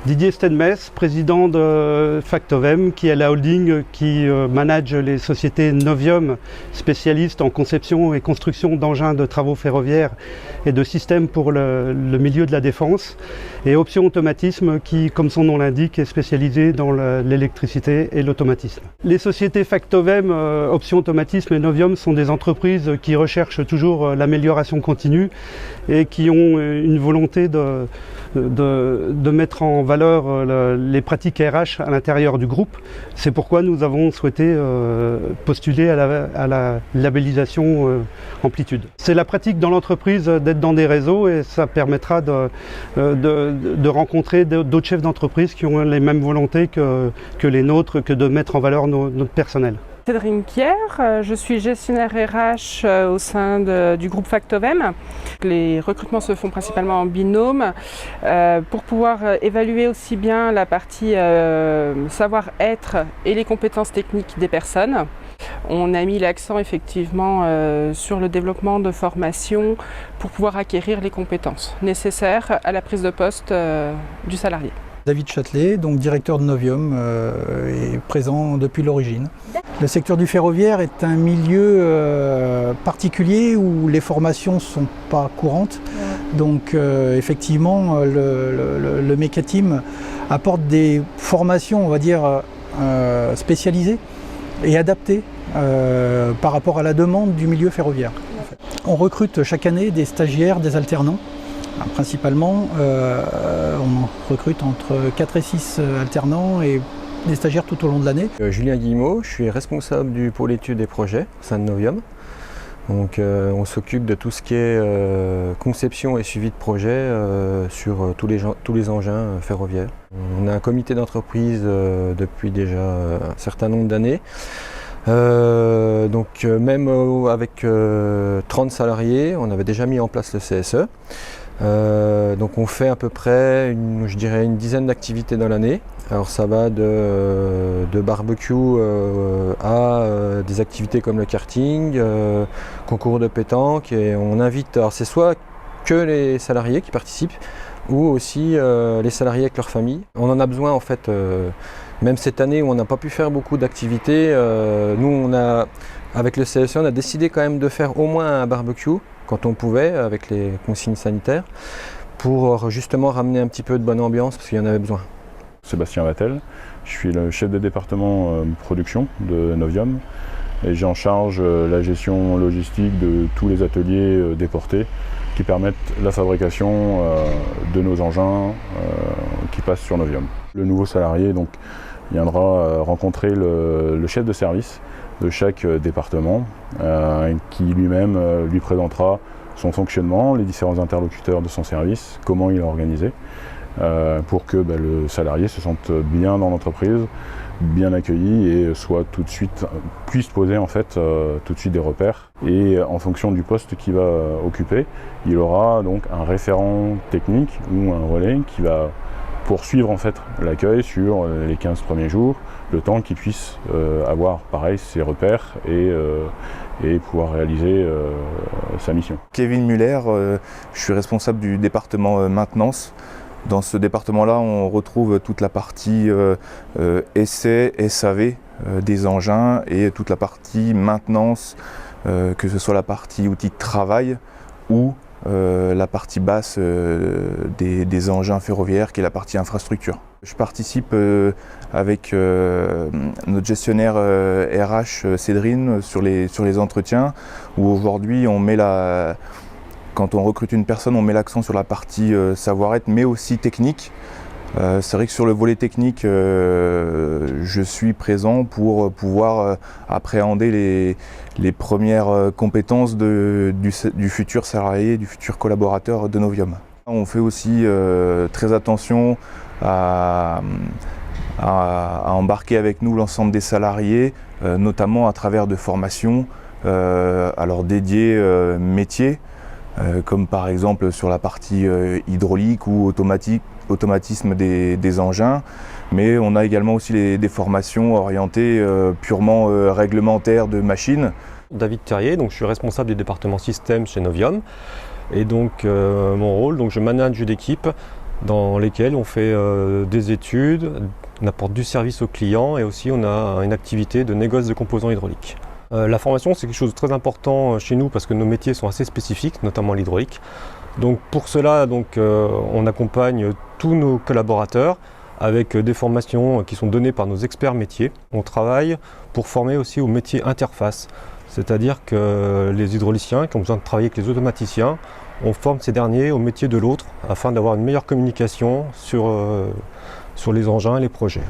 Didier Stenmes, président de Factovem, qui est la holding qui manage les sociétés Novium, spécialistes en conception et construction d'engins de travaux ferroviaires et de systèmes pour le milieu de la défense, et Option Automatisme qui, comme son nom l'indique, est spécialisé dans l'électricité et l'automatisme. Les sociétés Factovem, Option Automatisme et Novium sont des entreprises qui recherchent toujours l'amélioration continue et qui ont une volonté de mettre en valeur les pratiques RH à l'intérieur du groupe. C'est pourquoi nous avons souhaité postuler à la labellisation Amplitude. C'est la pratique dans l'entreprise d'être dans des réseaux et ça permettra de rencontrer d'autres chefs d'entreprise qui ont les mêmes volontés que les nôtres, que de mettre en valeur notre personnel. Cédrine Pierre, je suis gestionnaire RH au sein du groupe Factovem. Les recrutements se font principalement en binôme pour pouvoir évaluer aussi bien la partie savoir-être et les compétences techniques des personnes. On a mis l'accent effectivement sur le développement de formation pour pouvoir acquérir les compétences nécessaires à la prise de poste du salarié. David Châtelet, donc directeur de Novium, est présent depuis l'origine. Le secteur du ferroviaire est un milieu particulier où les formations ne sont pas courantes. Donc effectivement, le Mecateam apporte des formations, on va dire, spécialisées et adaptées par rapport à la demande du milieu ferroviaire. On recrute chaque année des stagiaires, des alternants. Principalement, on recrute entre 4 et 6 alternants et des stagiaires tout au long de l'année. Julien Guillemot, je suis responsable du pôle études et projets au sein de Novium. Donc, on s'occupe de tout ce qui est conception et suivi de projet sur tous les engins ferroviaires. On a un comité d'entreprise depuis déjà un certain nombre d'années. Donc même avec 30 salariés, on avait déjà mis en place le CSE. Donc on fait à peu près une dizaine d'activités dans l'année. Alors ça va de barbecue à des activités comme le karting, concours de pétanque, et on invite, alors c'est soit que les salariés qui participent ou aussi les salariés avec leur famille. On en a besoin en fait, même cette année où on n'a pas pu faire beaucoup d'activités, nous avec le CSE on a décidé quand même de faire au moins un barbecue quand on pouvait, avec les consignes sanitaires, pour justement ramener un petit peu de bonne ambiance, parce qu'il y en avait besoin. Sébastien Vattel, je suis le chef de département production de Novium, et j'ai en charge la gestion logistique de tous les ateliers déportés qui permettent la fabrication de nos engins qui passent sur Novium. Le nouveau salarié donc, viendra rencontrer le chef de service de chaque département qui lui-même lui présentera son fonctionnement, les différents interlocuteurs de son service, comment il est organisé, pour que le salarié se sente bien dans l'entreprise, bien accueilli et puisse poser en fait tout de suite des repères. Et en fonction du poste qu'il va occuper, il aura donc un référent technique ou un relais qui va poursuivre en fait l'accueil sur les 15 premiers jours, le temps qu'il puisse avoir pareil ses repères et pouvoir réaliser sa mission. Kevin Muller, je suis responsable du département maintenance. Dans ce département-là, on retrouve toute la partie essai, SAV des engins et toute la partie maintenance, que ce soit la partie outils de travail ou la partie basse des engins ferroviaires, qui est la partie infrastructure. Je participe avec notre gestionnaire RH Cédrine sur les entretiens, où aujourd'hui on met quand on recrute une personne, on met l'accent sur la partie savoir-être, mais aussi technique. C'est vrai que sur le volet technique, je suis présent pour pouvoir appréhender les premières compétences du futur salarié, du futur collaborateur de Novium. On fait aussi très attention à embarquer avec nous l'ensemble des salariés, notamment à travers de formations alors dédiées métiers, comme par exemple sur la partie hydraulique ou automatisme des engins, mais on a également aussi des formations orientées purement réglementaires de machines. David Terrier, donc je suis responsable du département système chez Novium, et donc mon rôle, donc je manage une équipe dans lesquels on fait des études, on apporte du service aux clients et aussi on a une activité de négoce de composants hydrauliques. La formation, c'est quelque chose de très important chez nous parce que nos métiers sont assez spécifiques, notamment l'hydraulique. Donc pour cela, on accompagne tous nos collaborateurs avec des formations qui sont données par nos experts métiers. On travaille pour former aussi au métier interface, c'est-à-dire que les hydrauliciens qui ont besoin de travailler avec les automaticiens, on forme ces derniers au métier de l'autre afin d'avoir une meilleure communication sur les engins et les projets.